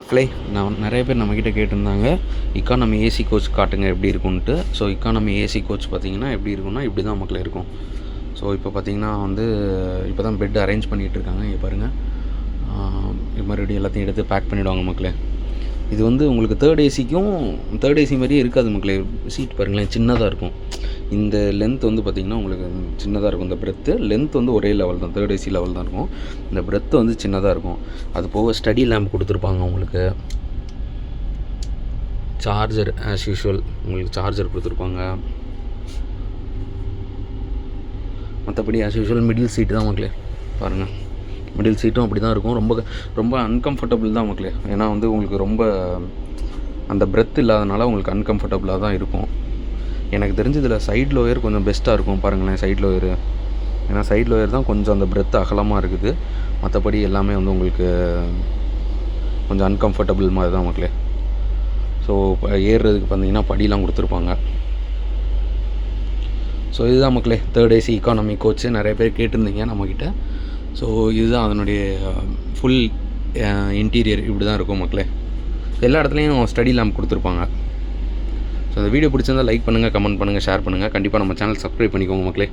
Fly நான் நிறைய பேர் நம்மக்கிட்ட கேட்டிருந்தாங்க இக்கானமி ஏசி கோச் காட்டுங்க எப்படி இருக்குன்ட்டு. ஸோ இக்கானமி ஏசி கோச் பார்த்திங்கன்னா எப்படி இருக்குன்னா இப்படி தான் மக்களே இருக்கும். ஸோ இப்போ பார்த்திங்கன்னா இப்போ தான் பெட் அரேஞ்ச் பண்ணிகிட்ருக்காங்க. இங்கே பாருங்கள், மறுபடியும் எல்லாத்தையும் எடுத்து பேக் பண்ணிவிடுவாங்க மக்களே. இது உங்களுக்கு தேர்ட் ஏசி மாதிரியே இருக்காது மக்களே. சீட் பாருங்களேன், சின்னதாக இருக்கும். இந்த லென்த் பார்த்திங்கன்னா உங்களுக்கு சின்னதாக இருக்கும். இந்த பிரெத்து லென்த் ஒரே லெவல் தான், தேர்ட் ஏசி லெவல் தான் இருக்கும். இந்த பிரெத்து சின்னதாக இருக்கும். அது போக ஸ்டடி லேம்ப் கொடுத்துருப்பாங்க உங்களுக்கு. சார்ஜர் ஆஸ் யூஷுவல் உங்களுக்கு சார்ஜர் கொடுத்துருப்பாங்க. மற்றபடி ஆஸ் யூஷுவல் மிடில் சீட்டு தான் மக்களே. பாருங்கள், மிடில் சீட்டும் அப்படி தான் இருக்கும். ரொம்ப ரொம்ப அன்கம்ஃபர்டபுள் தான் மக்களே. ஏன்னா உங்களுக்கு ரொம்ப அந்த பிரெத் இல்லாதனால உங்களுக்கு அன்கம்ஃபர்டபுளாக தான் இருக்கும். எனக்கு தெரிஞ்சதில் சைட் லோயர் கொஞ்சம் பெஸ்ட்டாக இருக்கும். பாருங்களேன், சைட் லோயரு. ஏன்னா சைட் லோயர் தான் கொஞ்சம் அந்த பிரெத் அகலமாக இருக்குது. மற்றபடி எல்லாமே உங்களுக்கு கொஞ்சம் அன்கம்ஃபர்டபுள் மாதிரி தான் மக்களே. ஸோ ஏறுறதுக்கு பார்த்திங்கன்னா படிலாம் கொடுத்துருப்பாங்க. ஸோ இதுதான் மக்களே தேர்ட் ஏசி இக்கானமி கோச்சு. நிறைய பேர் கேட்டிருந்தீங்க நம்மக்கிட்ட. ஸோ இதுதான் அதனுடைய ஃபுல் இன்டீரியர். இப்படி தான் இருக்கும் மக்களே. எல்லா இடத்துலையும் ஸ்டடி லேம்ப் கொடுத்துருப்பாங்க. ஸோ இந்த வீடியோ பிடிச்சிருந்தால் லைக் பண்ணுங்கள், கமெண்ட் பண்ணுங்கள், ஷேர் பண்ணுங்கள். கண்டிப்பாக நம்ம சேனல் சப்ஸ்கிரைப் பண்ணிக்கோங்க மக்களே.